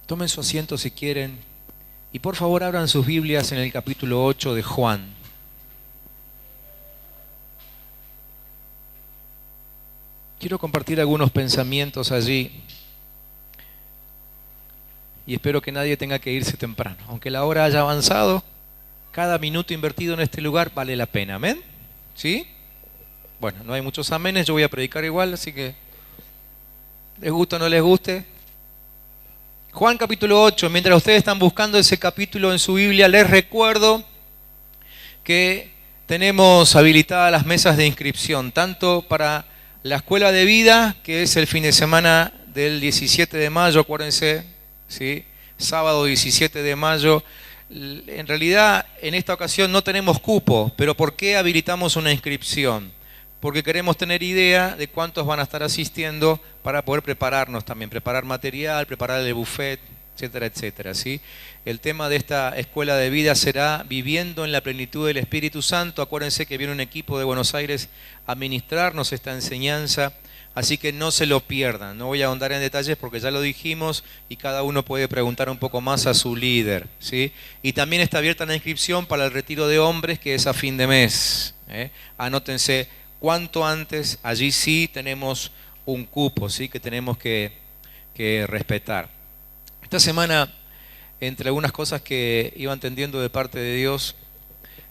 Tomen su asiento si quieren y por favor abran sus Biblias en el capítulo 8 de Juan. Quiero compartir algunos pensamientos allí y espero que nadie tenga que irse temprano. Aunque la hora haya avanzado, cada minuto invertido en este lugar vale la pena. ¿Amén? ¿Sí? Bueno, no hay muchos amenes, yo voy a predicar igual, así que les guste o no les guste. Juan capítulo 8, mientras ustedes están buscando ese capítulo en su Biblia, les recuerdo que tenemos habilitadas las mesas de inscripción, tanto para la escuela de vida, que es el fin de semana del 17 de mayo, acuérdense, ¿sí? Sábado 17 de mayo. En realidad, en esta ocasión no tenemos cupo, pero ¿por qué habilitamos una inscripción? Porque queremos tener idea de cuántos van a estar asistiendo para poder prepararnos también, preparar material, preparar el buffet, etcétera, etcétera, ¿sí? El tema de esta escuela de vida será viviendo en la plenitud del Espíritu Santo. Acuérdense que viene un equipo de Buenos Aires a ministrarnos esta enseñanza, así que no se lo pierdan. No voy a ahondar en detalles porque ya lo dijimos y cada uno puede preguntar un poco más a su líder, ¿sí? Y también está abierta la inscripción para el retiro de hombres, que es a fin de mes, ¿eh? Anótense cuanto antes, allí sí tenemos un cupo, ¿sí? Que tenemos que respetar. Esta semana, entre algunas cosas que iba entendiendo de parte de Dios,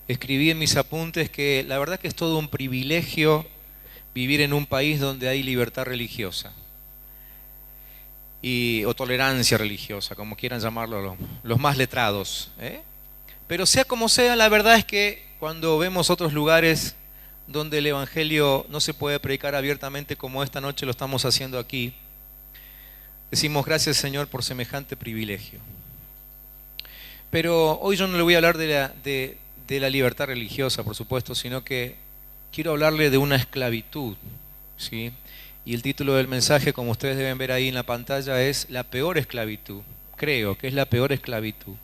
escribí en mis apuntes que la verdad que es todo un privilegio vivir en un país donde hay libertad religiosa o tolerancia religiosa, como quieran llamarlo los más letrados, ¿eh? Pero sea como sea, la verdad es que cuando vemos otros lugares donde el Evangelio no se puede predicar abiertamente como esta noche lo estamos haciendo aquí, decimos gracias Señor por semejante privilegio. Pero hoy yo no le voy a hablar de la libertad religiosa, por supuesto, sino que quiero hablarle de una esclavitud, ¿sí? Y el título del mensaje, como ustedes deben ver ahí en la pantalla, es La peor esclavitud. Creo que es la peor esclavitud,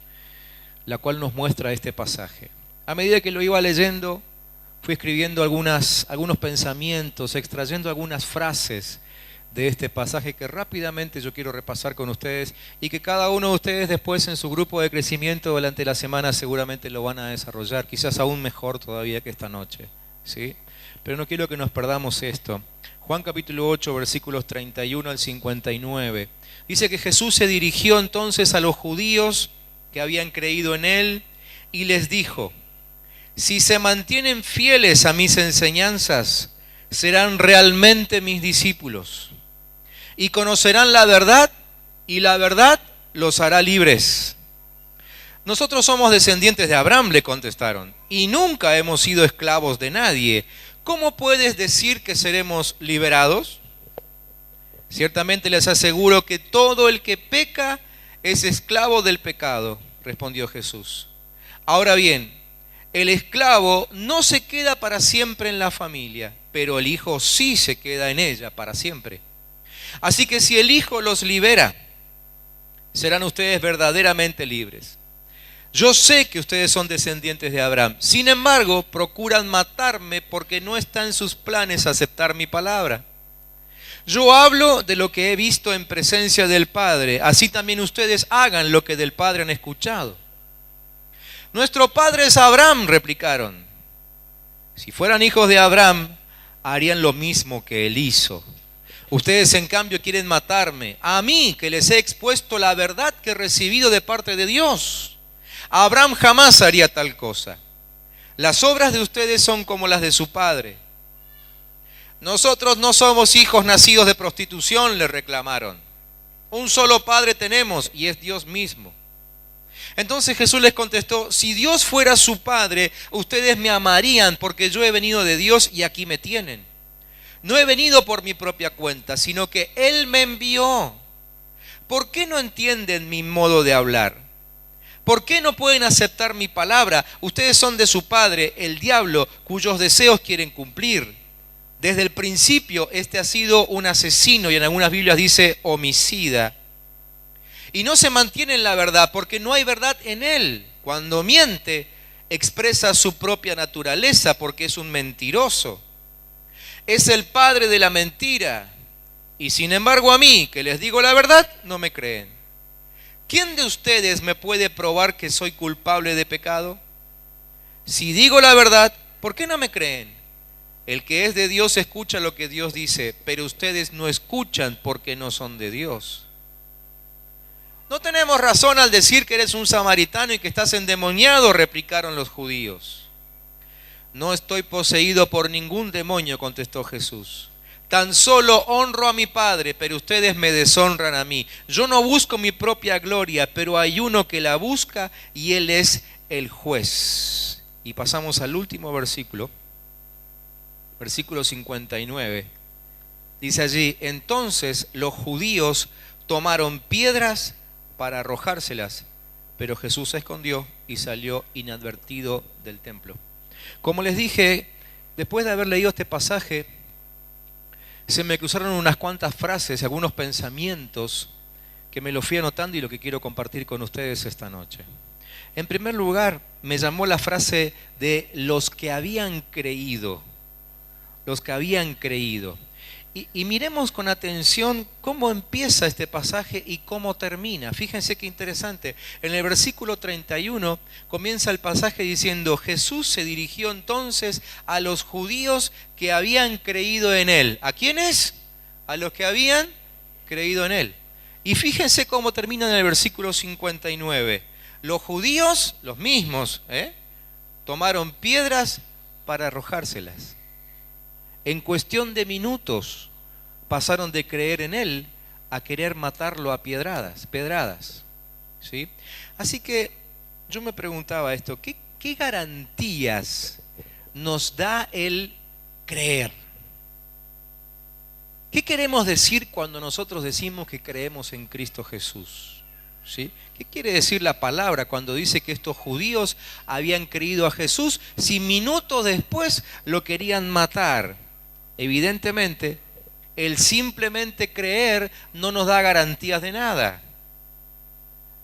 la cual nos muestra este pasaje. A medida que lo iba leyendo, fui escribiendo algunos pensamientos, extrayendo algunas frases de este pasaje que rápidamente yo quiero repasar con ustedes y que cada uno de ustedes después en su grupo de crecimiento durante la semana seguramente lo van a desarrollar, quizás aún mejor todavía que esta noche, ¿sí? Pero no quiero que nos perdamos esto. Juan capítulo 8, versículos 31 al 59. Dice que Jesús se dirigió entonces a los judíos que habían creído en él y les dijo: si se mantienen fieles a mis enseñanzas, serán realmente mis discípulos y conocerán la verdad, y la verdad los hará libres. Nosotros somos descendientes de Abraham, le contestaron, y nunca hemos sido esclavos de nadie. ¿Cómo puedes decir que seremos liberados? Ciertamente les aseguro que todo el que peca es esclavo del pecado, respondió Jesús. Ahora bien, el esclavo no se queda para siempre en la familia, pero el hijo sí se queda en ella para siempre. Así que si el hijo los libera, serán ustedes verdaderamente libres. Yo sé que ustedes son descendientes de Abraham. Sin embargo, procuran matarme porque no está en sus planes aceptar mi palabra. Yo hablo de lo que he visto en presencia del Padre. Así también ustedes hagan lo que del Padre han escuchado. Nuestro padre es Abraham, replicaron. Si fueran hijos de Abraham, harían lo mismo que él hizo. Ustedes, en cambio, quieren matarme, a mí, que les he expuesto la verdad que he recibido de parte de Dios. Abraham jamás haría tal cosa. Las obras de ustedes son como las de su padre. Nosotros no somos hijos nacidos de prostitución, le reclamaron. Un solo padre tenemos y es Dios mismo. Entonces Jesús les contestó: si Dios fuera su Padre, ustedes me amarían porque yo he venido de Dios y aquí me tienen. No he venido por mi propia cuenta, sino que Él me envió. ¿Por qué no entienden mi modo de hablar? ¿Por qué no pueden aceptar mi palabra? Ustedes son de su padre, el diablo, cuyos deseos quieren cumplir. Desde el principio este ha sido un asesino y en algunas Biblias dice homicida. Y no se mantiene en la verdad porque no hay verdad en él. Cuando miente, expresa su propia naturaleza porque es un mentiroso. Es el padre de la mentira. Y sin embargo a mí, que les digo la verdad, no me creen. ¿quién de ustedes me puede probar que soy culpable de pecado? Si digo la verdad, ¿por qué no me creen? El que es de Dios escucha lo que Dios dice, pero ustedes no escuchan porque no son de Dios. No tenemos razón al decir que eres un samaritano y que estás endemoniado, replicaron los judíos. No estoy poseído por ningún demonio, contestó Jesús. Tan solo honro a mi Padre, pero ustedes me deshonran a mí. Yo no busco mi propia gloria, pero hay uno que la busca y Él es el juez. Y pasamos al último versículo, versículo 59. Dice allí, entonces los judíos tomaron piedras para arrojárselas, pero Jesús se escondió y salió inadvertido del templo. Como les dije, después de haber leído este pasaje, se me cruzaron unas cuantas frases, algunos pensamientos que me lo fui anotando y lo que quiero compartir con ustedes esta noche. En primer lugar, me llamó la frase de los que habían creído. Los que habían creído. Y miremos con atención cómo empieza este pasaje y cómo termina. Fíjense qué interesante. En el versículo 31 comienza el pasaje diciendo, Jesús se dirigió entonces a los judíos que habían creído en Él. ¿A quiénes? A los que habían creído en Él. Y fíjense cómo termina en el versículo 59. Los judíos, los mismos, tomaron piedras para arrojárselas. En cuestión de minutos pasaron de creer en Él a querer matarlo a pedradas. ¿Sí? Así que yo me preguntaba esto, ¿qué garantías nos da el creer? ¿Qué queremos decir cuando nosotros decimos que creemos en Cristo Jesús? ¿Sí? ¿Qué quiere decir la palabra cuando dice que estos judíos habían creído a Jesús si minutos después lo querían matar? Evidentemente, el simplemente creer no nos da garantías de nada.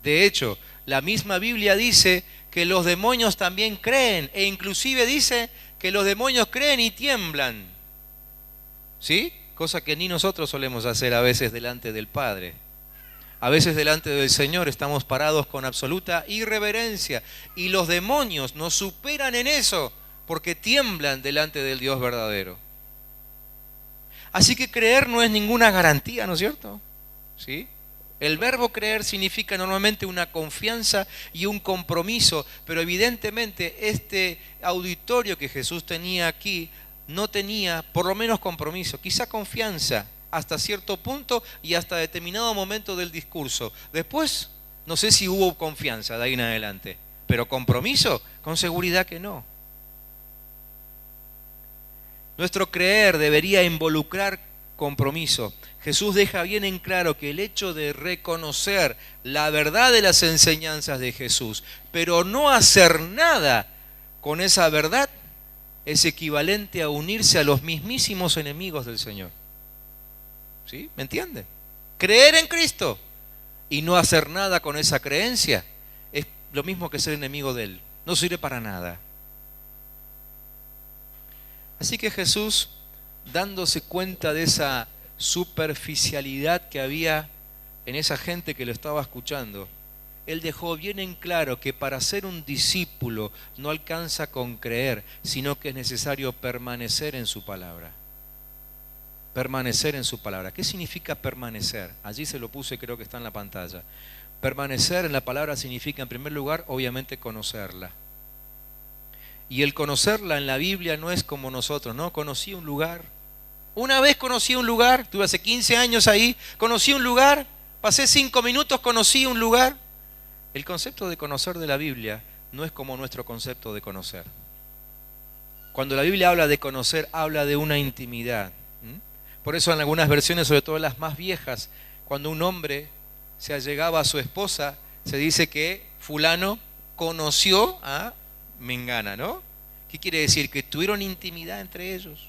De hecho, la misma Biblia dice que los demonios también creen, e inclusive dice que los demonios creen y tiemblan. ¿Sí? Cosa que ni nosotros solemos hacer a veces delante del Padre. A veces delante del Señor estamos parados con absoluta irreverencia y los demonios nos superan en eso porque tiemblan delante del Dios verdadero. Así que creer no es ninguna garantía, ¿no es cierto? ¿Sí? El verbo creer significa normalmente una confianza y un compromiso, pero evidentemente este auditorio que Jesús tenía aquí no tenía por lo menos compromiso, quizá confianza hasta cierto punto y hasta determinado momento del discurso. Después, no sé si hubo confianza de ahí en adelante, pero compromiso, con seguridad que no. Nuestro creer debería involucrar compromiso. Jesús deja bien en claro que el hecho de reconocer la verdad de las enseñanzas de Jesús, pero no hacer nada con esa verdad, es equivalente a unirse a los mismísimos enemigos del Señor. ¿Sí? ¿Me entiende? Creer en Cristo y no hacer nada con esa creencia es lo mismo que ser enemigo de Él. No sirve para nada. Así que Jesús, dándose cuenta de esa superficialidad que había en esa gente que lo estaba escuchando, Él dejó bien en claro que para ser un discípulo no alcanza con creer, sino que es necesario permanecer en su palabra. Permanecer en su palabra. ¿Qué significa permanecer? Allí se lo puse, creo que está en la pantalla. Permanecer en la palabra significa, en primer lugar, obviamente conocerla. Y el conocerla en la Biblia no es como nosotros, ¿no? Conocí un lugar. Una vez conocí un lugar, estuve hace 15 años ahí, conocí un lugar, pasé 5 minutos, conocí un lugar. El concepto de conocer de la Biblia no es como nuestro concepto de conocer. Cuando la Biblia habla de conocer, habla de una intimidad. Por eso en algunas versiones, sobre todo las más viejas, cuando un hombre se allegaba a su esposa, se dice que fulano conoció a mengana, ¿no? ¿Qué quiere decir? Que tuvieron intimidad entre ellos.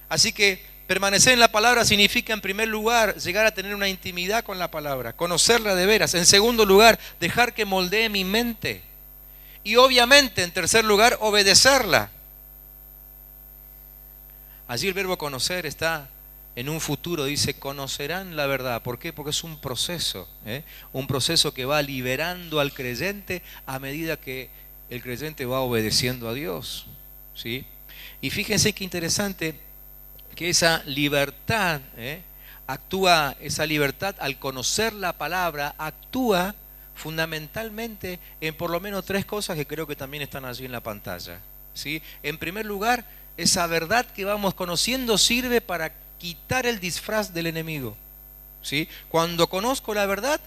Así que permanecer en la palabra significa, en primer lugar, llegar a tener una intimidad con la palabra, conocerla de veras. En segundo lugar, dejar que moldee mi mente. Y obviamente, en tercer lugar, obedecerla. Allí el verbo conocer está en un futuro dice, conocerán la verdad. ¿Por qué? Porque es un proceso, un proceso que va liberando al creyente a medida que el creyente va obedeciendo a Dios, ¿sí? Y fíjense qué interesante que esa libertad, esa libertad al conocer la palabra, actúa fundamentalmente en por lo menos 3 cosas que creo que también están allí en la pantalla, ¿sí? En primer lugar, esa verdad que vamos conociendo sirve para quitar el disfraz del enemigo, ¿sí? Cuando conozco la verdad,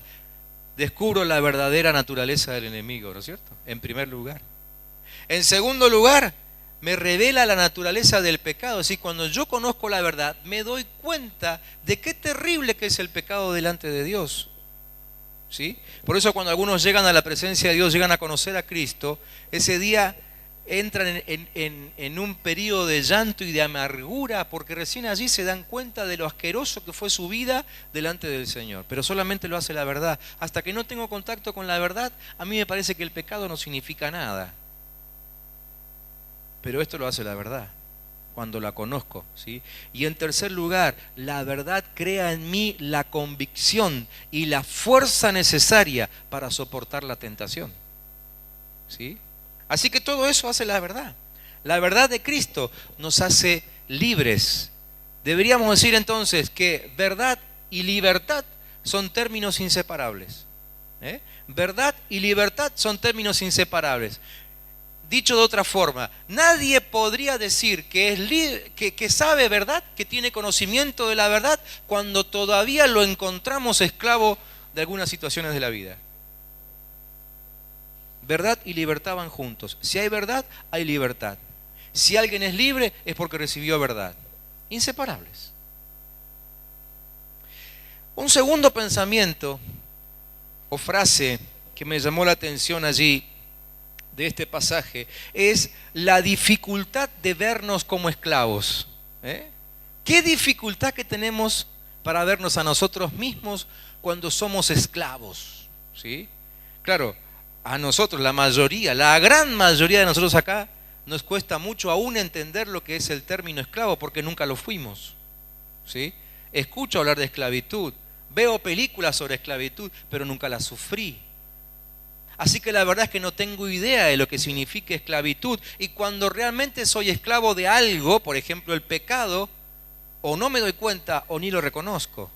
descubro la verdadera naturaleza del enemigo, ¿no es cierto? En primer lugar. En segundo lugar, me revela la naturaleza del pecado. Es decir, cuando yo conozco la verdad, me doy cuenta de qué terrible que es el pecado delante de Dios, ¿sí? Por eso cuando algunos llegan a la presencia de Dios, llegan a conocer a Cristo, ese día entran en un periodo de llanto y de amargura, porque recién allí se dan cuenta de lo asqueroso que fue su vida delante del Señor. Pero solamente lo hace la verdad. Hasta que no tengo contacto con la verdad, a mí me parece que el pecado no significa nada. Pero esto lo hace la verdad, cuando la conozco, ¿sí? Y en tercer lugar, la verdad crea en mí la convicción y la fuerza necesaria para soportar la tentación, ¿sí? Así que todo eso hace la verdad. La verdad de Cristo nos hace libres. Deberíamos decir entonces que verdad y libertad son términos inseparables, Verdad y libertad son términos inseparables. Dicho de otra forma, nadie podría decir que sabe verdad, que tiene conocimiento de la verdad, cuando todavía lo encontramos esclavo de algunas situaciones de la vida. Verdad y libertad van juntos. Si hay verdad, hay libertad. Si alguien es libre, es porque recibió verdad. Inseparables. Un segundo pensamiento o frase que me llamó la atención allí de este pasaje es la dificultad de vernos como esclavos. ¿Qué dificultad que tenemos para vernos a nosotros mismos cuando somos esclavos? ¿Sí? Claro, a nosotros, la gran mayoría de nosotros acá, nos cuesta mucho aún entender lo que es el término esclavo, porque nunca lo fuimos, ¿sí? Escucho hablar de esclavitud, veo películas sobre esclavitud, pero nunca la sufrí. Así que la verdad es que no tengo idea de lo que significa esclavitud. Y cuando realmente soy esclavo de algo, por ejemplo el pecado, o no me doy cuenta o ni lo reconozco.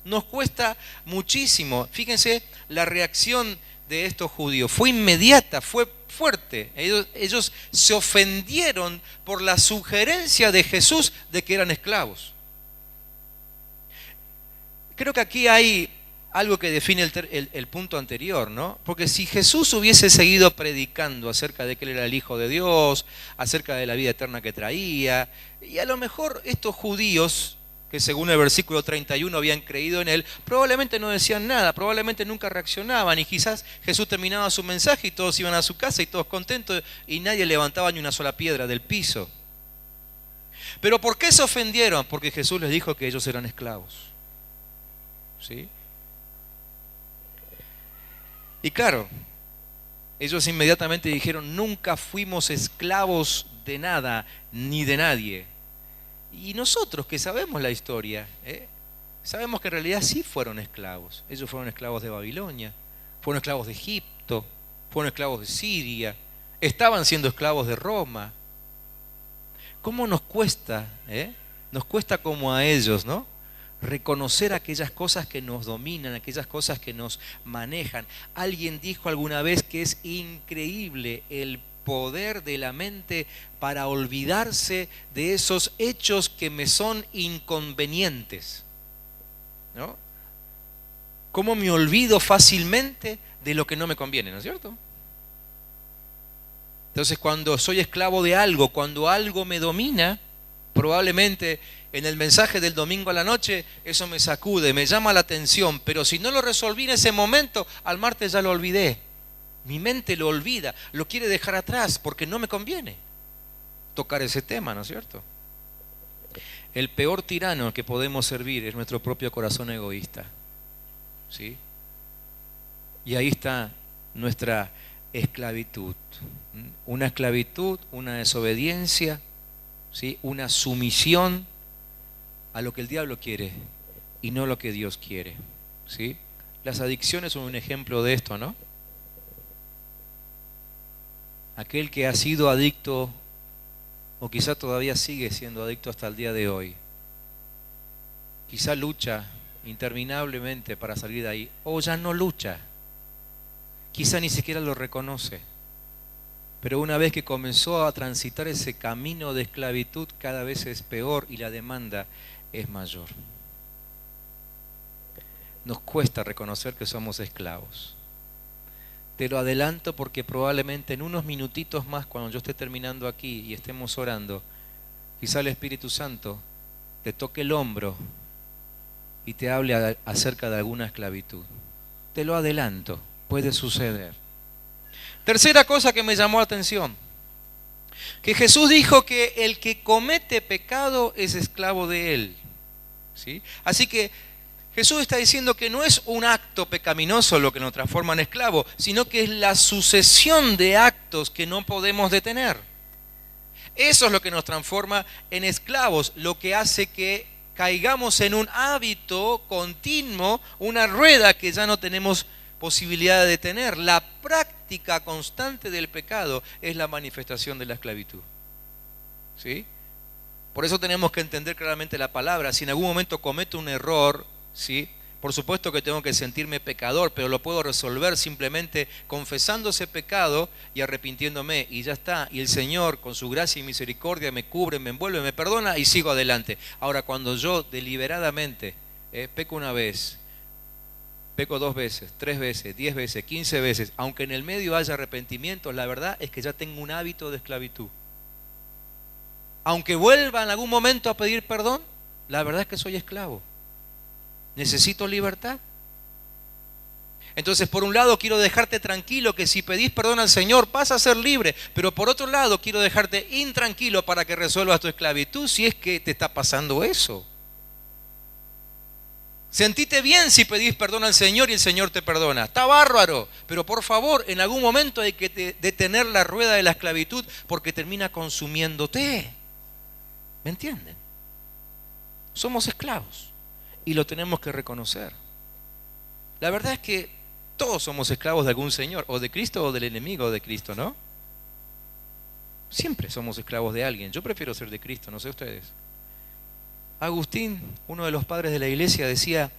Nos cuesta muchísimo. Fíjense, la reacción de estos judíos fue inmediata, fue fuerte. Ellos se ofendieron por la sugerencia de Jesús de que eran esclavos. Creo que aquí hay algo que define el punto anterior, ¿no? Porque si Jesús hubiese seguido predicando acerca de que Él era el Hijo de Dios, acerca de la vida eterna que traía, y a lo mejor estos judíos, que según el versículo 31 habían creído en Él, probablemente no decían nada, probablemente nunca reaccionaban, y quizás Jesús terminaba su mensaje y todos iban a su casa y todos contentos, y nadie levantaba ni una sola piedra del piso. ¿Pero por qué se ofendieron? Porque Jesús les dijo que ellos eran esclavos, ¿sí? Y claro, ellos inmediatamente dijeron, nunca fuimos esclavos de nada ni de nadie. Y nosotros que sabemos la historia, sabemos que en realidad sí fueron esclavos. Ellos fueron esclavos de Babilonia, fueron esclavos de Egipto, fueron esclavos de Siria, estaban siendo esclavos de Roma. ¿Cómo nos cuesta? Nos cuesta como a ellos, ¿no? Reconocer aquellas cosas que nos dominan, aquellas cosas que nos manejan. Alguien dijo alguna vez que es increíble el poder de la mente para olvidarse de esos hechos que me son inconvenientes, ¿no? ¿Cómo me olvido fácilmente de lo que no me conviene, ¿no es cierto? Entonces, cuando soy esclavo de algo, cuando algo me domina, probablemente en el mensaje del domingo a la noche eso me sacude, me llama la atención, pero si no lo resolví en ese momento, al martes ya lo olvidé. Mi mente lo olvida, lo quiere dejar atrás porque no me conviene tocar ese tema, ¿no es cierto? El peor tirano que podemos servir es nuestro propio corazón egoísta, ¿sí? Y ahí está nuestra esclavitud. Una esclavitud, una desobediencia, ¿sí? Una sumisión a lo que el diablo quiere y no lo que Dios quiere, ¿sí? Las adicciones son un ejemplo de esto, ¿no? Aquel que ha sido adicto o quizá todavía sigue siendo adicto hasta el día de hoy, quizá lucha interminablemente para salir de ahí, o ya no lucha, quizá ni siquiera lo reconoce, pero una vez que comenzó a transitar ese camino de esclavitud, cada vez es peor y la demanda es mayor. Nos cuesta reconocer que somos esclavos. Te lo adelanto porque probablemente en unos minutitos más, cuando yo esté terminando aquí y estemos orando, quizá el Espíritu Santo te toque el hombro y te hable acerca de alguna esclavitud. Te lo adelanto, puede suceder. Tercera cosa que me llamó la atención, que Jesús dijo que el que comete pecado es esclavo de él, ¿sí? Así que Jesús está diciendo que no es un acto pecaminoso lo que nos transforma en esclavo, sino que es la sucesión de actos que no podemos detener. Eso es lo que nos transforma en esclavos, lo que hace que caigamos en un hábito continuo, una rueda que ya no tenemos posibilidad de detener. La práctica constante del pecado es la manifestación de la esclavitud, ¿sí? Por eso tenemos que entender claramente la palabra. Si en algún momento cometo un error, ¿sí? Por supuesto que tengo que sentirme pecador, pero lo puedo resolver simplemente confesando ese pecado y arrepintiéndome, y ya está. Y el Señor, con su gracia y misericordia, me cubre, me envuelve, me perdona y sigo adelante. Ahora, cuando yo deliberadamente peco una vez, peco 2 veces, 3 veces, 10 veces, 15 veces, aunque en el medio haya arrepentimiento, la verdad es que ya tengo un hábito de esclavitud. Aunque vuelva en algún momento a pedir perdón, la verdad es que soy esclavo. ¿Necesito libertad? Entonces, por un lado quiero dejarte tranquilo que si pedís perdón al Señor vas a ser libre, pero por otro lado quiero dejarte intranquilo para que resuelvas tu esclavitud si es que te está pasando eso. Sentite bien si pedís perdón al Señor y el Señor te perdona. Está bárbaro, pero por favor, en algún momento hay que detener la rueda de la esclavitud porque termina consumiéndote. ¿Me entienden? Somos esclavos. Y lo tenemos que reconocer. La verdad es que todos somos esclavos de algún señor, o de Cristo o del enemigo de Cristo, ¿no? Siempre somos esclavos de alguien. Yo prefiero ser de Cristo, no sé ustedes. Agustín, uno de los padres de la iglesia, decía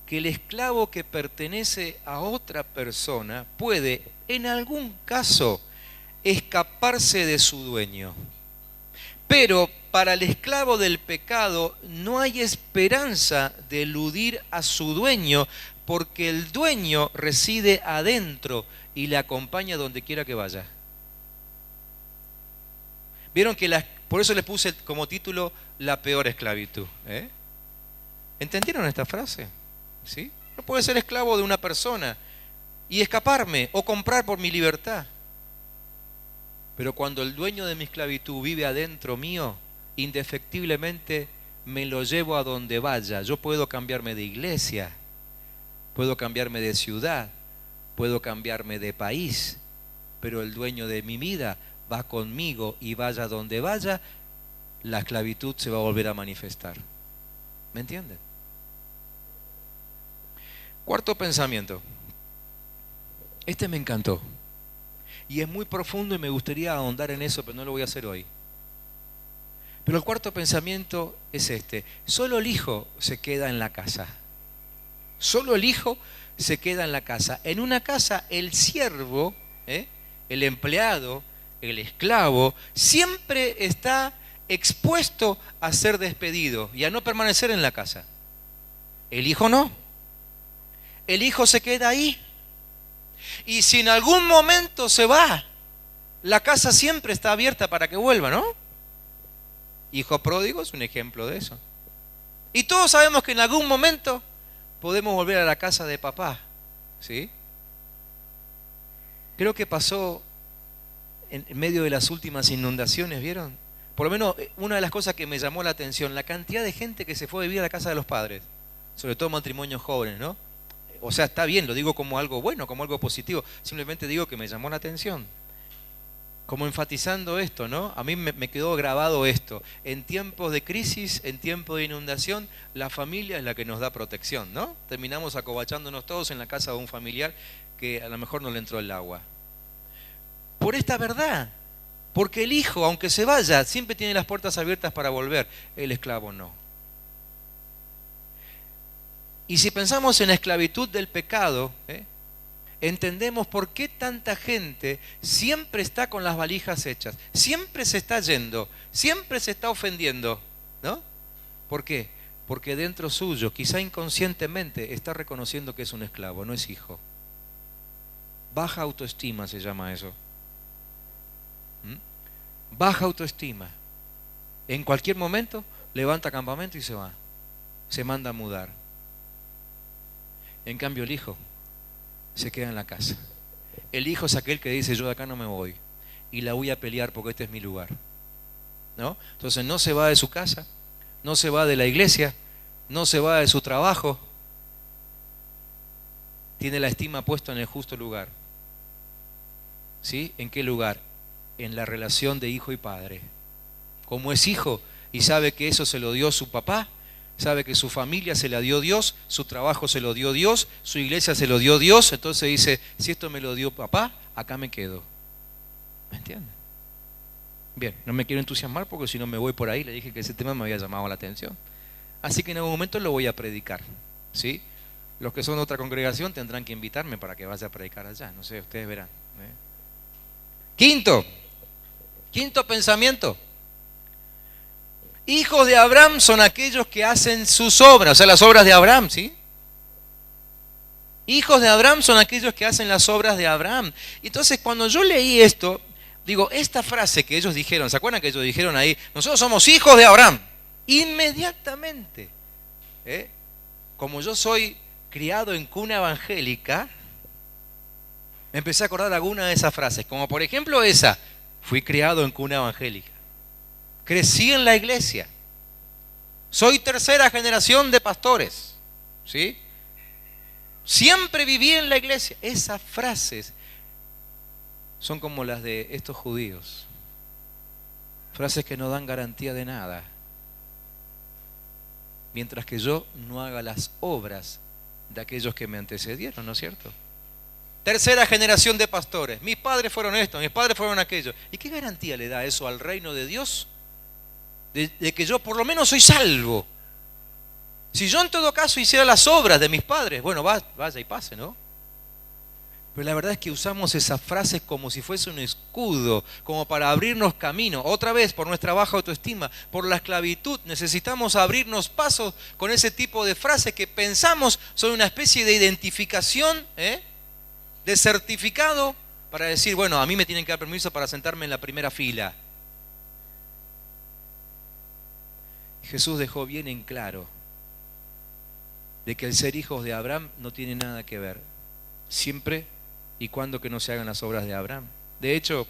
que el esclavo que pertenece a otra persona puede, en algún caso, escaparse de su dueño. Pero para el esclavo del pecado no hay esperanza de eludir a su dueño, porque el dueño reside adentro y le acompaña donde quiera que vaya. Vieron que por eso le puse como título la peor esclavitud, ¿eh? ¿Entendieron esta frase? ¿Sí? No puedo ser esclavo de una persona y escaparme o comprar por mi libertad. Pero cuando el dueño de mi esclavitud vive adentro mío, indefectiblemente me lo llevo a donde vaya. Yo puedo cambiarme de iglesia, puedo cambiarme de ciudad, puedo cambiarme de país, pero el dueño de mi vida va conmigo y vaya donde vaya, la esclavitud se va a volver a manifestar. ¿Me entienden? Cuarto pensamiento. Este me encantó. Y es muy profundo y me gustaría ahondar en eso, pero no lo voy a hacer hoy. Pero el cuarto pensamiento es este. Solo el hijo se queda en la casa. Solo el hijo se queda en la casa. En una casa el siervo, el empleado, el esclavo, siempre está expuesto a ser despedido y a no permanecer en la casa. El hijo no. El hijo se queda ahí. Y si en algún momento se va, la casa siempre está abierta para que vuelva, ¿no? Hijo pródigo es un ejemplo de eso. Y todos sabemos que en algún momento podemos volver a la casa de papá, ¿sí? Creo que pasó en medio de las últimas inundaciones, ¿vieron? Por lo menos una de las cosas que me llamó la atención, la cantidad de gente que se fue a vivir a la casa de los padres, sobre todo matrimonios jóvenes, ¿no? O sea, está bien, lo digo como algo bueno, como algo positivo, simplemente digo que me llamó la atención. como enfatizando esto, ¿no? A mí me quedó grabado esto. En tiempos de crisis, en tiempos de inundación, la familia es la que nos da protección, ¿no? Terminamos acobachándonos todos en la casa de un familiar que a lo mejor no le entró el agua. Por esta verdad, porque el hijo, aunque se vaya, siempre tiene las puertas abiertas para volver, el esclavo no. Y si pensamos en la esclavitud del pecado, entendemos por qué tanta gente siempre está con las valijas hechas, siempre se está yendo, siempre se está ofendiendo, ¿no? ¿Por qué? Porque dentro suyo, quizá inconscientemente, está reconociendo que es un esclavo, no es hijo. Baja autoestima se llama eso. Baja autoestima. En cualquier momento levanta campamento y se va. Se manda a mudar. En cambio el hijo se queda en la casa. El hijo es aquel que dice: yo de acá no me voy y la voy a pelear porque este es mi lugar, ¿no? Entonces no se va de su casa, no se va de la iglesia, no se va de su trabajo. Tiene la estima puesta en el justo lugar. ¿Sí? ¿En qué lugar? En la relación de hijo y padre. Como es hijo y sabe que eso se lo dio su papá, sabe que su familia se la dio Dios, su trabajo se lo dio Dios, su iglesia se lo dio Dios, entonces dice: si esto me lo dio papá, acá me quedo. ¿Me entienden? Bien, no me quiero entusiasmar porque si no me voy por ahí. Le dije que ese tema me había llamado la atención, así que en algún momento lo voy a predicar, ¿sí? Los que son de otra congregación tendrán que invitarme para que vaya a predicar allá, no sé, ustedes verán. Quinto pensamiento: hijos de Abraham son aquellos que hacen sus obras, o sea, las obras de Abraham, ¿sí? Hijos de Abraham son aquellos que hacen las obras de Abraham. Entonces, cuando yo leí esto, digo, esta frase que ellos dijeron, ¿se acuerdan que ellos dijeron ahí: nosotros somos hijos de Abraham? Inmediatamente, como yo soy criado en cuna evangélica, me empecé a acordar de alguna de esas frases, como por ejemplo esa: fui criado en cuna evangélica, crecí en la iglesia, soy tercera generación de pastores, ¿sí? Siempre viví en la iglesia. Esas frases son como las de estos judíos, frases que no dan garantía de nada, mientras que yo no haga las obras de aquellos que me antecedieron, ¿no es cierto? Tercera generación de pastores, mis padres fueron estos, mis padres fueron aquellos. ¿Y qué garantía le da eso al reino de Dios? De que yo por lo menos soy salvo. Si yo en todo caso hiciera las obras de mis padres, bueno, vaya y pase, ¿no? Pero la verdad es que usamos esas frases como si fuese un escudo, como para abrirnos camino. Otra vez, por nuestra baja autoestima, por la esclavitud, necesitamos abrirnos pasos con ese tipo de frases que pensamos son una especie de identificación, de certificado para decir: bueno, a mí me tienen que dar permiso para sentarme en la primera fila. Jesús dejó bien en claro de que el ser hijos de Abraham no tiene nada que ver, siempre y cuando que no se hagan las obras de Abraham. De hecho,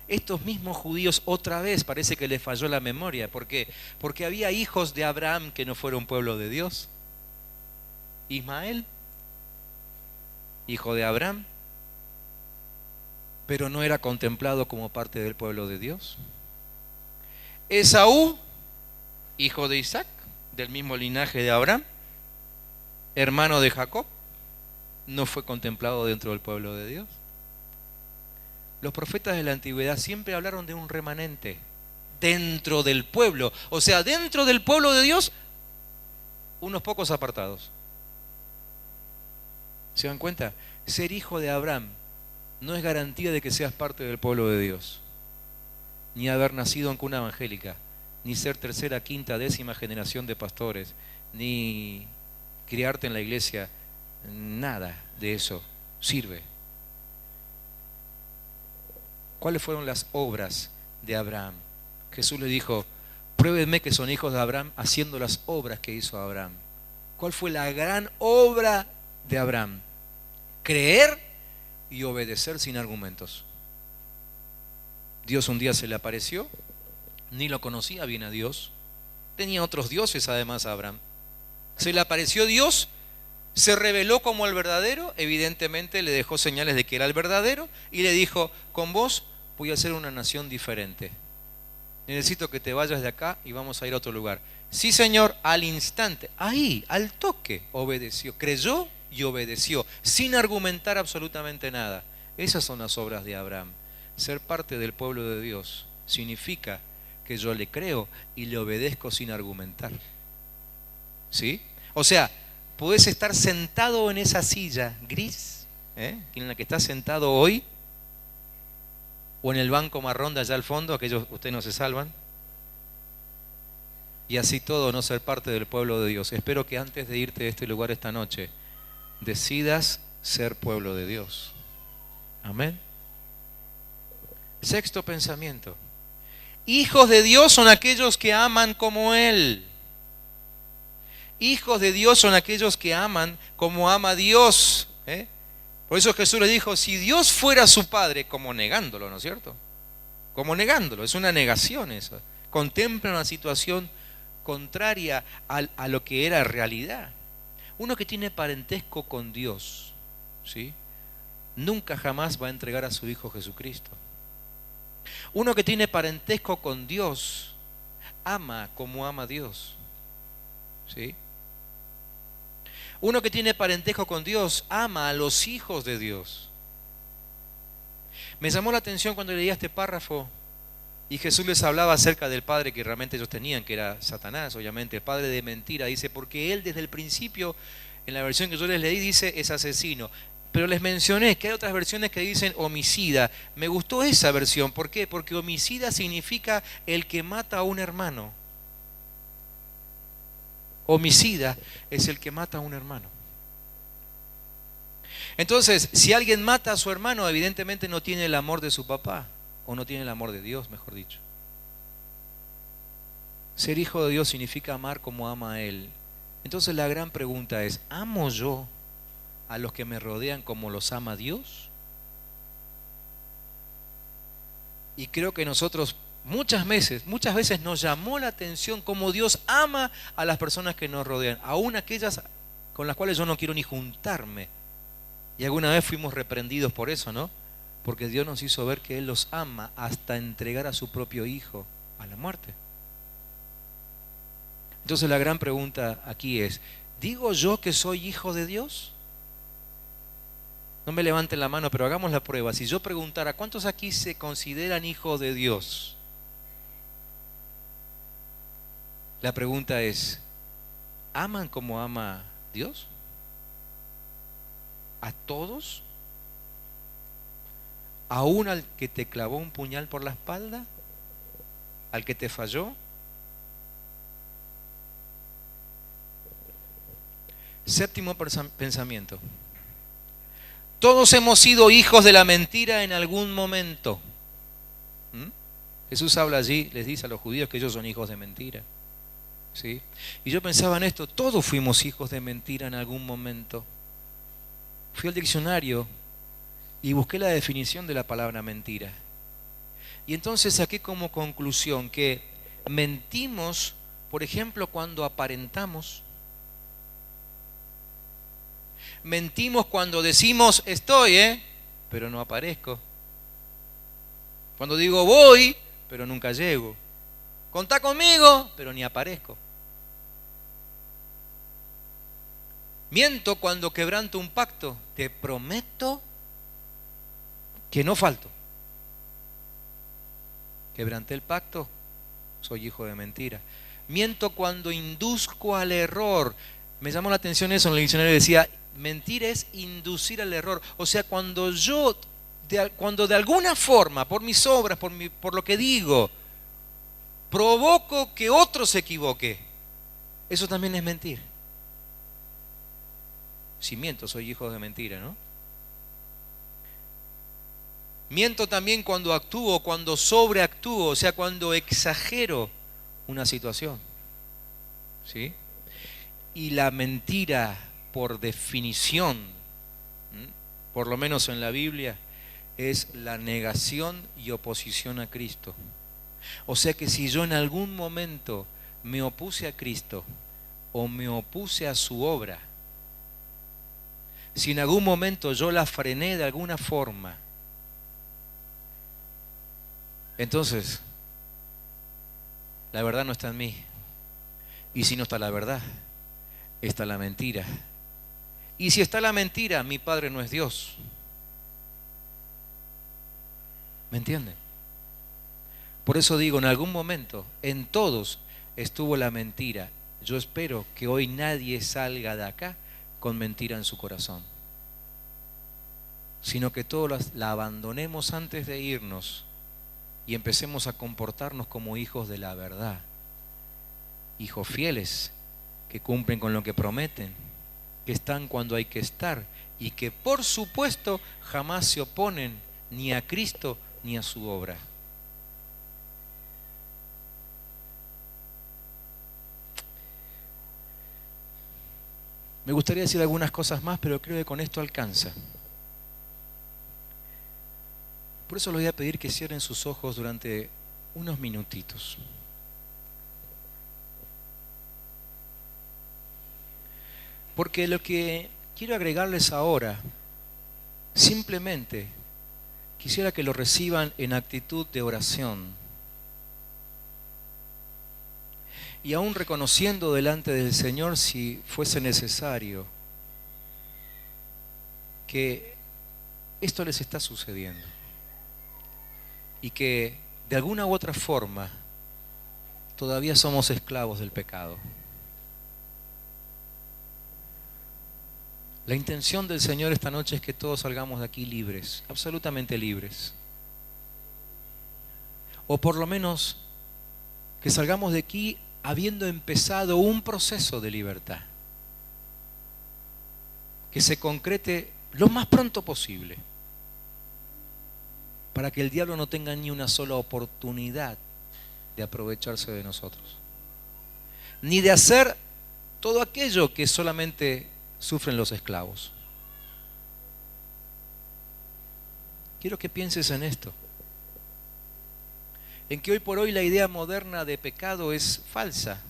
estos mismos judíos otra vez parece que les falló la memoria. ¿Por qué? Porque había hijos de Abraham que no fueron pueblo de Dios. Ismael, hijo de Abraham, pero no era contemplado como parte del pueblo de Dios. Esaú, hijo de Isaac, del mismo linaje de Abraham, hermano de Jacob, no fue contemplado dentro del pueblo de Dios. Los profetas de la antigüedad siempre hablaron de un remanente dentro del pueblo, o sea, dentro del pueblo de Dios, unos pocos apartados. ¿Se dan cuenta? Ser hijo de Abraham no es garantía de que seas parte del pueblo de Dios, ni haber nacido en cuna evangélica, ni ser tercera, quinta, décima generación de pastores, ni criarte en la iglesia. Nada de eso sirve. ¿Cuáles fueron las obras de Abraham? Jesús le dijo: pruébenme que son hijos de Abraham haciendo las obras que hizo Abraham. ¿Cuál fue la gran obra de Abraham? Creer y obedecer sin argumentos. Dios un día se le apareció, ni lo conocía bien a Dios, tenía otros dioses además a Abraham. Se le apareció Dios, se reveló como el verdadero, evidentemente le dejó señales de que era el verdadero y le dijo: con vos voy a ser una nación diferente. Necesito que te vayas de acá y vamos a ir a otro lugar. Sí, Señor, al instante, ahí, al toque, obedeció. Creyó y obedeció, sin argumentar absolutamente nada. Esas son las obras de Abraham. Ser parte del pueblo de Dios significa que yo le creo y le obedezco sin argumentar. ¿Sí? O sea, podés estar sentado en esa silla gris, en la que estás sentado hoy, o en el banco marrón de allá al fondo, aquellos ustedes no se salvan, y así todo no ser parte del pueblo de Dios. Espero que antes de irte de este lugar esta noche, decidas ser pueblo de Dios. Amén. Sexto pensamiento. Hijos de Dios son aquellos que aman como Él. Hijos de Dios son aquellos que aman como ama Dios. Por eso Jesús le dijo, si Dios fuera su Padre, como negándolo, ¿no es cierto? Como negándolo, es una negación eso. Contempla una situación contraria a lo que era realidad. Uno que tiene parentesco con Dios, ¿sí?, nunca jamás va a entregar a su Hijo Jesucristo. Uno que tiene parentesco con Dios ama como ama Dios, ¿sí? Uno que tiene parentesco con Dios ama a los hijos de Dios. Me llamó la atención cuando leía este párrafo y Jesús les hablaba acerca del padre que realmente ellos tenían, que era Satanás, obviamente, el padre de mentira. Dice, porque él desde el principio, en la versión que yo les leí, dice es asesino. Pero les mencioné que hay otras versiones que dicen homicida. Me gustó esa versión. ¿Por qué? Porque homicida significa el que mata a un hermano. Homicida es el que mata a un hermano. Entonces, si alguien mata a su hermano, evidentemente no tiene el amor de su papá, o no tiene el amor de Dios, mejor dicho. Ser hijo de Dios significa amar como ama a Él. Entonces la gran pregunta es, ¿amo yo a los que me rodean como los ama Dios? Y creo que nosotros muchas veces nos llamó la atención cómo Dios ama a las personas que nos rodean, aún aquellas con las cuales yo no quiero ni juntarme. Y alguna vez fuimos reprendidos por eso, ¿no? Porque Dios nos hizo ver que Él los ama hasta entregar a su propio Hijo a la muerte. Entonces la gran pregunta aquí es, ¿digo yo que soy hijo de Dios? No me levanten la mano, pero hagamos la prueba. Si yo preguntara, ¿cuántos aquí se consideran hijos de Dios? La pregunta es, ¿aman como ama Dios? ¿A todos? ¿Aún al que te clavó un puñal por la espalda? ¿Al que te falló? Séptimo pensamiento. Todos hemos sido hijos de la mentira en algún momento. Jesús habla allí, les dice a los judíos que ellos son hijos de mentira, ¿sí? Y yo pensaba en esto, todos fuimos hijos de mentira en algún momento. Fui al diccionario y busqué la definición de la palabra mentira. Y entonces saqué como conclusión que mentimos, por ejemplo, cuando aparentamos. Mentimos cuando decimos estoy, pero no aparezco. Cuando digo voy, pero nunca llego. Contá conmigo, pero ni aparezco. Miento cuando quebranto un pacto. Te prometo que no falto. Quebranté el pacto, soy hijo de mentira. Miento cuando induzco al error. Me llamó la atención eso en el diccionario, decía, mentir es inducir al error. O sea, cuando de alguna forma, por mis obras, por lo que digo, provoco que otro se equivoque, eso también es mentir. Si miento, soy hijo de mentira, ¿no? Miento también cuando actúo, cuando sobreactúo, o sea, cuando exagero una situación, ¿sí? Y la mentira, por definición, por lo menos en la Biblia, es la negación y oposición a Cristo. O sea que si yo en algún momento me opuse a Cristo o me opuse a su obra, si en algún momento yo la frené de alguna forma, Entonces, la verdad no está en mí. Y si no está la verdad, está la mentira. Y si está la mentira, mi Padre no es Dios. ¿Me entienden? Por eso digo, en algún momento, en todos estuvo la mentira. Yo espero que hoy nadie salga de acá con mentira en su corazón, sino que todos la abandonemos antes de irnos y empecemos a comportarnos como hijos de la verdad, hijos fieles, que cumplen con lo que prometen, que están cuando hay que estar y que por supuesto jamás se oponen ni a Cristo ni a su obra. Me gustaría decir algunas cosas más, pero creo que con esto alcanza. Por eso les voy a pedir que cierren sus ojos durante unos minutitos. Porque lo que quiero agregarles ahora, simplemente quisiera que lo reciban en actitud de oración. Y aún reconociendo delante del Señor, si fuese necesario, que esto les está sucediendo. Y que de alguna u otra forma todavía somos esclavos del pecado. La intención del Señor esta noche es que todos salgamos de aquí libres, absolutamente libres. O por lo menos que salgamos de aquí habiendo empezado un proceso de libertad. Que se concrete lo más pronto posible, para que el diablo no tenga ni una sola oportunidad de aprovecharse de nosotros, ni de hacer todo aquello que solamente sufren los esclavos. Quiero que pienses en esto, en que hoy por hoy la idea moderna de pecado es falsa.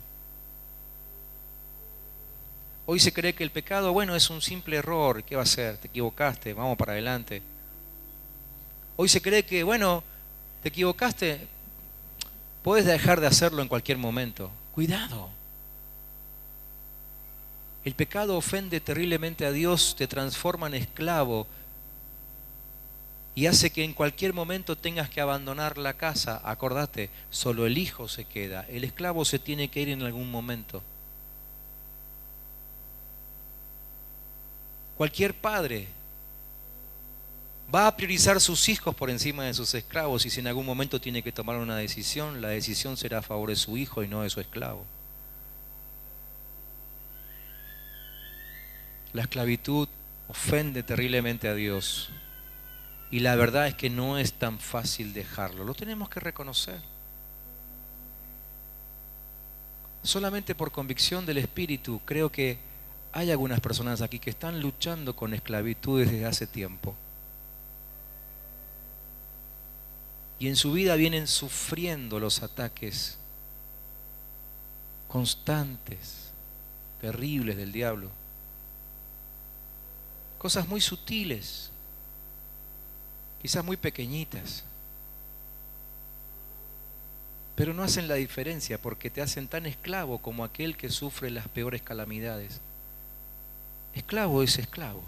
Hoy se cree que el pecado, bueno, es un simple error. ¿Qué va a ser? Te equivocaste, vamos para adelante. Hoy se cree que, bueno, te equivocaste, puedes dejar de hacerlo en cualquier momento. Cuidado. El pecado ofende terriblemente a Dios, te transforma en esclavo y hace que en cualquier momento tengas que abandonar la casa. Acordate, solo el hijo se queda, el esclavo se tiene que ir en algún momento. Cualquier padre va a priorizar sus hijos por encima de sus esclavos, y si en algún momento tiene que tomar una decisión, la decisión será a favor de su hijo y no de su esclavo. La esclavitud ofende terriblemente a Dios, y la verdad es que no es tan fácil dejarlo. Lo tenemos que reconocer. Solamente por convicción del Espíritu creo que hay algunas personas aquí que están luchando con esclavitud desde hace tiempo. Y en su vida vienen sufriendo los ataques constantes, terribles del diablo. Cosas muy sutiles, quizás muy pequeñitas, pero no hacen la diferencia porque te hacen tan esclavo como aquel que sufre las peores calamidades. Esclavo es esclavo.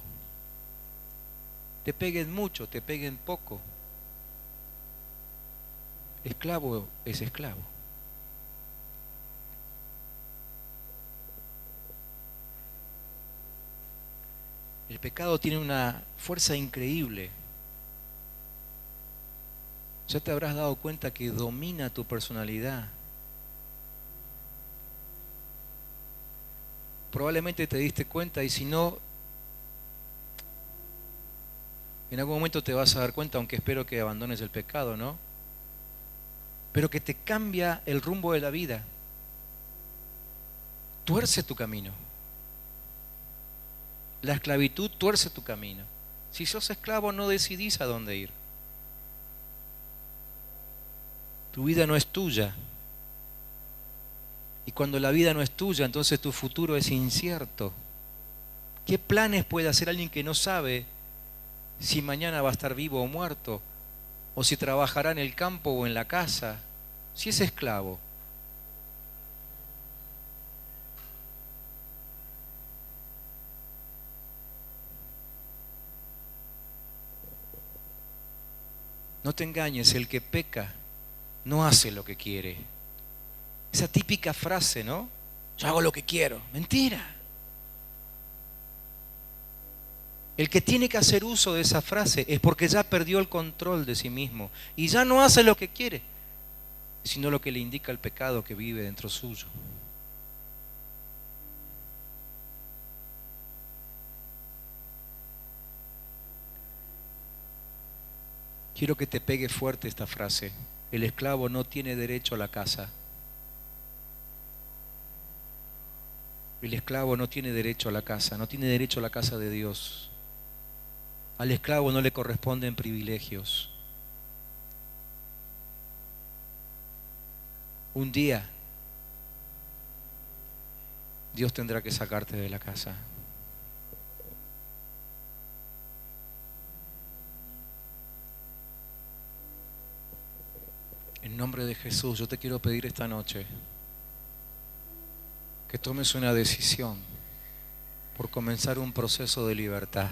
Te peguen mucho, te peguen poco. Esclavo es esclavo. El pecado tiene una fuerza increíble. Ya te habrás dado cuenta que domina tu personalidad. Probablemente te diste cuenta, y si no, en algún momento te vas a dar cuenta, aunque espero que abandones el pecado, ¿no? Pero que te cambia el rumbo de la vida. Tuerce tu camino. La esclavitud tuerce tu camino. Si sos esclavo, no decidís a dónde ir. Tu vida no es tuya. Y cuando la vida no es tuya, entonces tu futuro es incierto. ¿Qué planes puede hacer alguien que no sabe si mañana va a estar vivo o muerto? o si trabajará en el campo o en la casa, si es esclavo. No te engañes, el que peca no hace lo que quiere. Esa típica frase, ¿no? Yo hago lo que quiero. Mentira. El que tiene que hacer uso de esa frase es porque ya perdió el control de sí mismo y ya no hace lo que quiere, sino lo que le indica el pecado que vive dentro suyo. Quiero que te pegue fuerte esta frase. El esclavo no tiene derecho a la casa. El esclavo no tiene derecho a la casa, no tiene derecho a la casa de Dios. Al esclavo no le corresponden privilegios. Un día Dios tendrá que sacarte de la casa. En nombre de Jesús, yo te quiero pedir esta noche que tomes una decisión por comenzar un proceso de libertad.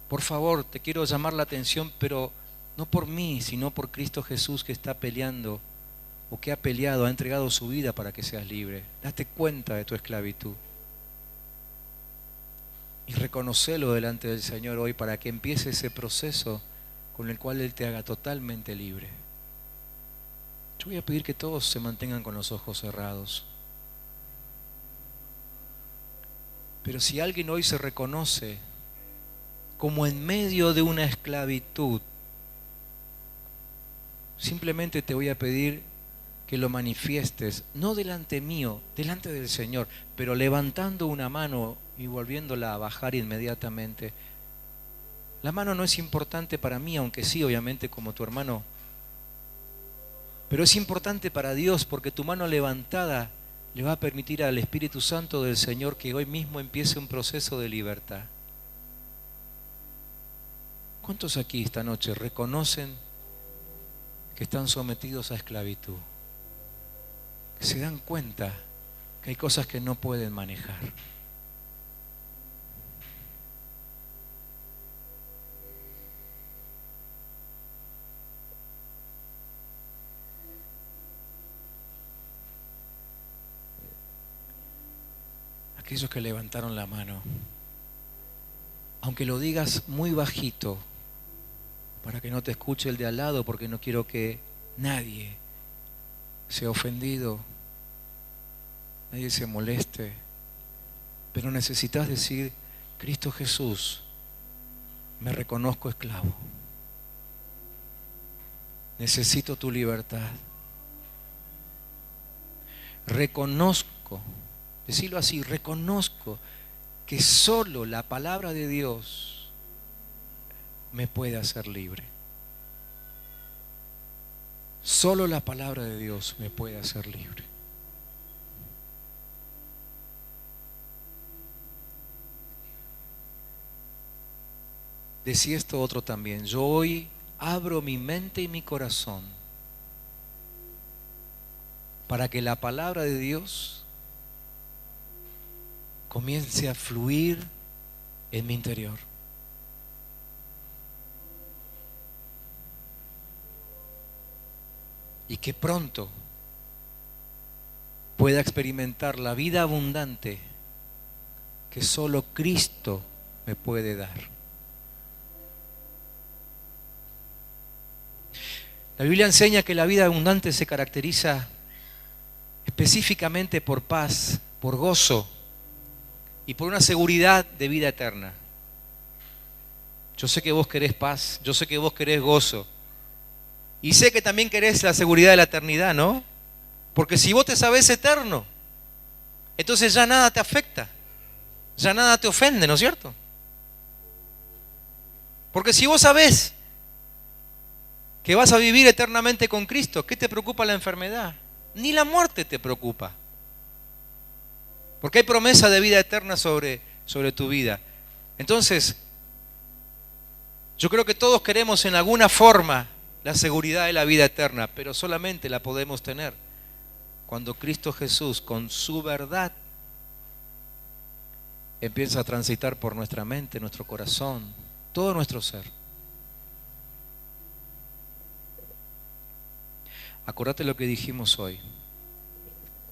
Por favor, te quiero llamar la atención, pero no por mí, sino por Cristo Jesús, que está peleando, o que ha peleado, ha entregado su vida para que seas libre. Date cuenta de tu esclavitud y reconocelo delante del Señor hoy para que empiece ese proceso con el cual Él te haga totalmente libre. Yo voy a pedir que todos se mantengan con los ojos cerrados. Pero si alguien hoy se reconoce como en medio de una esclavitud, simplemente te voy a pedir que lo manifiestes, no delante mío, delante del Señor, pero levantando una mano y volviéndola a bajar inmediatamente. La mano no es importante para mí, aunque sí, obviamente, como tu hermano, pero es importante para Dios, porque tu mano levantada le va a permitir al Espíritu Santo del Señor que hoy mismo empiece un proceso de libertad. ¿Cuántos aquí esta noche reconocen que están sometidos a esclavitud? Que se dan cuenta que hay cosas que no pueden manejar. Aquellos que levantaron la mano, aunque lo digas muy bajito, para que no te escuche el de al lado, porque no quiero que nadie sea ofendido, nadie se moleste, pero necesitas decir: Cristo Jesús, me reconozco esclavo, necesito tu libertad, reconozco, decirlo así, reconozco que solo la palabra de Dios me puede hacer libre. Solo la palabra de Dios me puede hacer libre. Decía esto otro también: yo hoy abro mi mente y mi corazón para que la palabra de Dios comience a fluir en mi interior. Y que pronto pueda experimentar la vida abundante que solo Cristo me puede dar. La Biblia enseña que la vida abundante se caracteriza específicamente por paz, por gozo y por una seguridad de vida eterna. Yo sé que vos querés paz, yo sé que vos querés gozo. Y sé que también querés la seguridad de la eternidad, ¿no? Porque si vos te sabés eterno, entonces ya nada te afecta, ya nada te ofende, ¿no es cierto? Porque si vos sabés que vas a vivir eternamente con Cristo, ¿qué te preocupa la enfermedad? Ni la muerte te preocupa. Porque hay promesa de vida eterna sobre tu vida. Entonces, Yo creo que todos queremos en alguna forma la seguridad de la vida eterna, pero solamente la podemos tener cuando Cristo Jesús, con su verdad, empieza a transitar por nuestra mente, nuestro corazón, todo nuestro ser. Acordate lo que dijimos hoy.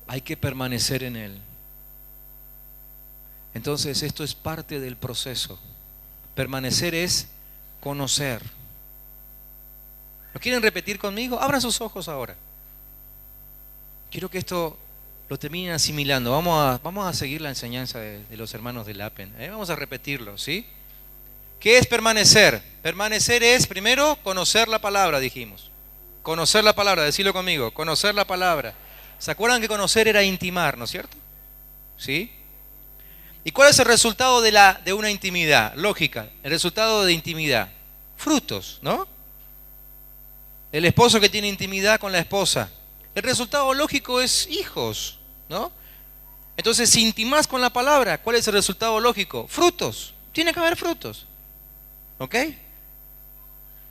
Hay que permanecer en Él. Entonces esto es parte del proceso. Permanecer es conocer. ¿Lo quieren repetir conmigo? Abran sus ojos ahora. Quiero que esto lo terminen asimilando. Vamos a seguir la enseñanza de los hermanos del APEN. Vamos a repetirlo, ¿sí? ¿Qué es permanecer? Permanecer es, primero, conocer la palabra, dijimos. Conocer la palabra, decirlo conmigo. Conocer la palabra. ¿Se acuerdan que conocer era intimar, no es cierto? ¿Sí? ¿Y cuál es el resultado de una intimidad? Lógica, el resultado de intimidad. Frutos, ¿no? El esposo que tiene intimidad con la esposa. El resultado lógico es hijos, ¿no? Entonces, si intimás con la palabra, ¿cuál es el resultado lógico? Frutos. Tiene que haber frutos. ¿Ok?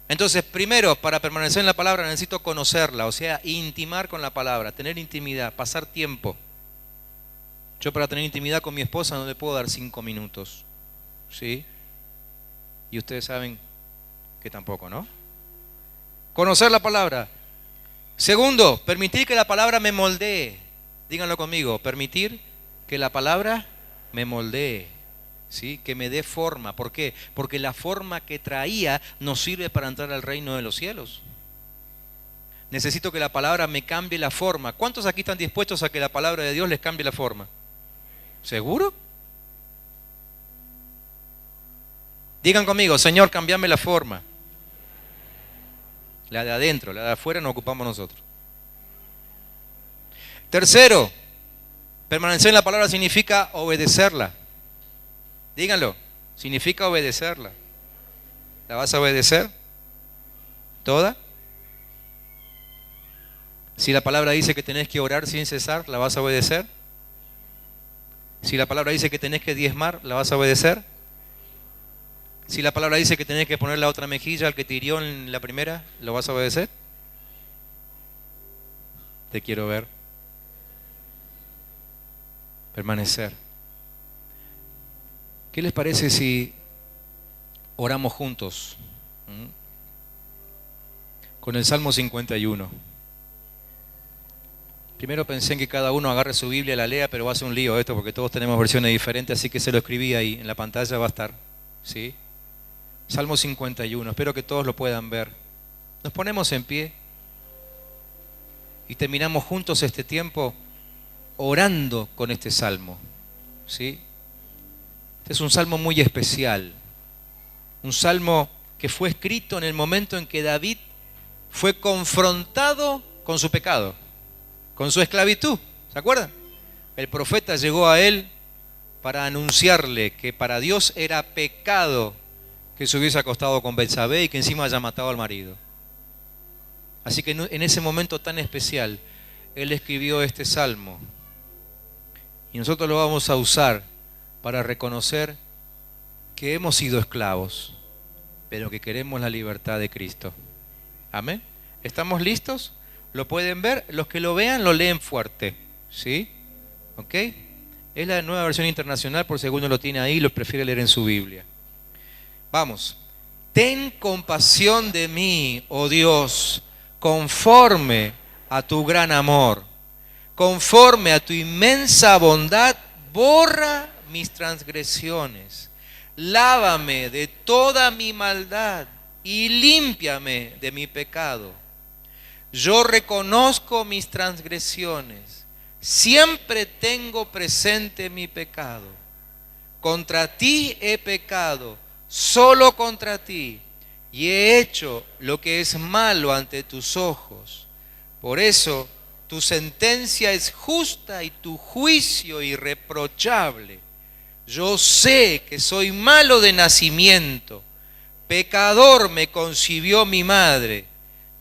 Entonces, primero, para permanecer en la palabra necesito conocerla, o sea, intimar con la palabra, tener intimidad, pasar tiempo. Yo para tener intimidad con mi esposa no le puedo dar 5 minutos, ¿sí? Y ustedes saben que tampoco, ¿no? Conocer la palabra. Segundo, permitir que la palabra me moldee. Díganlo conmigo, permitir que la palabra me moldee, ¿sí? Que me dé forma. ¿Por qué? Porque la forma que traía nos sirve para entrar al reino de los cielos. Necesito que la palabra me cambie la forma. ¿Cuántos aquí están dispuestos a que la palabra de Dios les cambie la forma? ¿Seguro? Digan conmigo, Señor, cambiame la forma. La de adentro, la de afuera nos ocupamos nosotros. Tercero, permanecer en la palabra significa obedecerla. Díganlo, significa obedecerla. ¿La vas a obedecer? ¿Toda? Si la palabra dice que tenés que orar sin cesar, ¿la vas a obedecer? Si la palabra dice que tenés que diezmar, ¿la vas a obedecer? Si la palabra dice que tenés que poner la otra mejilla al que te hirió en la primera, ¿lo vas a obedecer? Te quiero ver. Permanecer. ¿Qué les parece si oramos juntos? Con el Salmo 51. Primero pensé en que cada uno agarre su Biblia y la lea, pero va a ser un lío esto porque todos tenemos versiones diferentes, así que se lo escribí ahí, en la pantalla va a estar, ¿sí? Salmo 51, espero que todos lo puedan ver. Nos ponemos en pie y terminamos juntos este tiempo orando con este salmo, ¿sí? Este es un salmo muy especial, un salmo que fue escrito en el momento en que David fue confrontado con su pecado, con su esclavitud. ¿Se acuerdan? El profeta llegó a él para anunciarle que para Dios era pecado que se hubiese acostado con Betsabé y que encima haya matado al marido. Así que en ese momento tan especial, él escribió este salmo. Y nosotros lo vamos a usar para reconocer que hemos sido esclavos, pero que queremos la libertad de Cristo. Amén. ¿Estamos listos? ¿Lo pueden ver? Los que lo vean lo leen fuerte, ¿sí? ¿Ok? Es la nueva versión internacional, por si alguno lo tiene ahí y lo prefiere leer en su Biblia. Vamos. Ten compasión de mí, oh Dios, conforme a tu gran amor, conforme a tu inmensa bondad, borra mis transgresiones, lávame de toda mi maldad y límpiame de mi pecado. Yo reconozco mis transgresiones, siempre tengo presente mi pecado. Contra ti he pecado, solo contra ti, y he hecho lo que es malo ante tus ojos. Por eso tu sentencia es justa y tu juicio irreprochable. Yo sé que soy malo de nacimiento, pecador me concibió mi madre.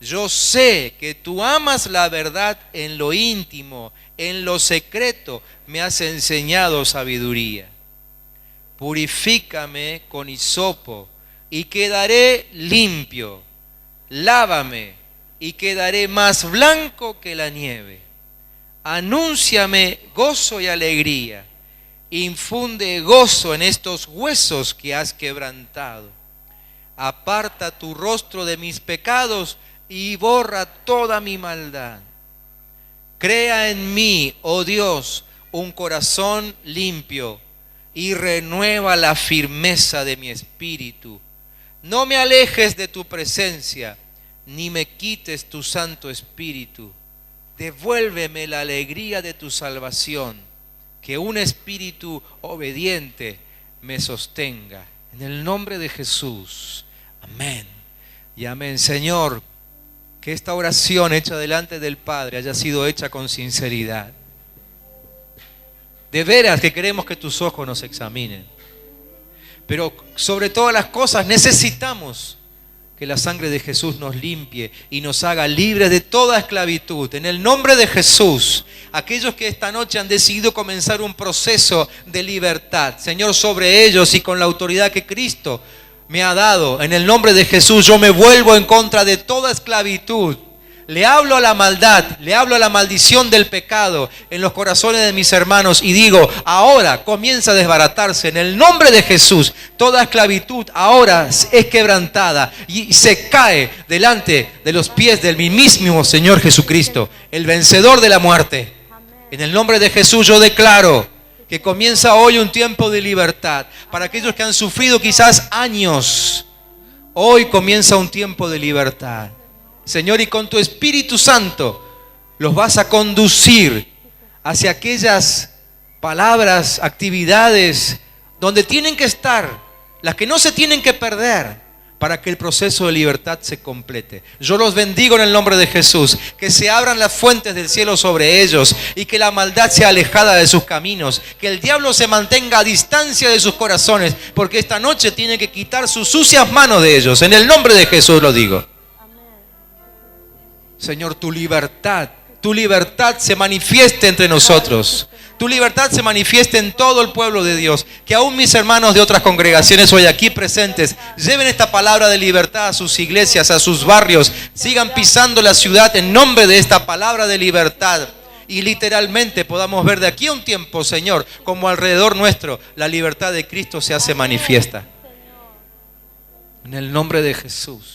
Yo sé que tú amas la verdad en lo íntimo, en lo secreto me has enseñado sabiduría. Purifícame con hisopo, y quedaré limpio. Lávame y quedaré más blanco que la nieve. Anúnciame gozo y alegría. Infunde gozo en estos huesos que has quebrantado. Aparta tu rostro de mis pecados y borra toda mi maldad. Crea en mí, oh Dios, un corazón limpio y renueva la firmeza de mi espíritu. No me alejes de tu presencia, ni me quites tu Santo Espíritu. Devuélveme la alegría de tu salvación, que un espíritu obediente me sostenga. En el nombre de Jesús. Amén y amén. Señor, que esta oración hecha delante del Padre haya sido hecha con sinceridad. De veras que queremos que tus ojos nos examinen. Pero sobre todas las cosas necesitamos que la sangre de Jesús nos limpie y nos haga libres de toda esclavitud. En el nombre de Jesús, aquellos que esta noche han decidido comenzar un proceso de libertad, Señor, sobre ellos y con la autoridad que Cristo me ha dado, en el nombre de Jesús, yo me vuelvo en contra de toda esclavitud. Le hablo a la maldad, le hablo a la maldición del pecado en los corazones de mis hermanos y digo, ahora comienza a desbaratarse en el nombre de Jesús. Toda esclavitud ahora es quebrantada y se cae delante de los pies del mismísimo Señor Jesucristo, el vencedor de la muerte. En el nombre de Jesús yo declaro que comienza hoy un tiempo de libertad. Para aquellos que han sufrido quizás años, hoy comienza un tiempo de libertad. Señor, y con tu Espíritu Santo los vas a conducir hacia aquellas palabras, actividades donde tienen que estar, las que no se tienen que perder, para que el proceso de libertad se complete. Yo los bendigo en el nombre de Jesús, que se abran las fuentes del cielo sobre ellos y que la maldad sea alejada de sus caminos, que el diablo se mantenga a distancia de sus corazones, porque esta noche tiene que quitar sus sucias manos de ellos. En el nombre de Jesús lo digo. Señor, tu libertad se manifieste entre nosotros. Tu libertad se manifieste en todo el pueblo de Dios. Que aún mis hermanos de otras congregaciones hoy aquí presentes lleven esta palabra de libertad a sus iglesias, a sus barrios. Sigan pisando la ciudad en nombre de esta palabra de libertad. Y literalmente podamos ver de aquí a un tiempo, Señor, como alrededor nuestro la libertad de Cristo se hace manifiesta. En el nombre de Jesús.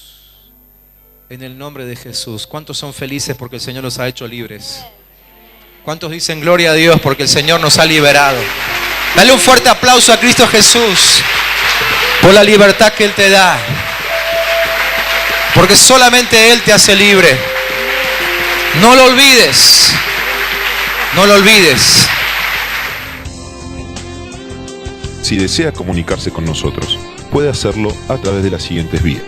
En el nombre de Jesús. ¿Cuántos son felices porque el Señor los ha hecho libres? ¿Cuántos dicen gloria a Dios porque el Señor nos ha liberado? Dale un fuerte aplauso a Cristo Jesús por la libertad que Él te da. Porque solamente Él te hace libre. No lo olvides. No lo olvides. Si desea comunicarse con nosotros, puede hacerlo a través de las siguientes vías.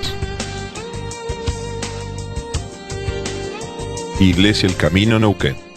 Iglesia El Camino Neuquén.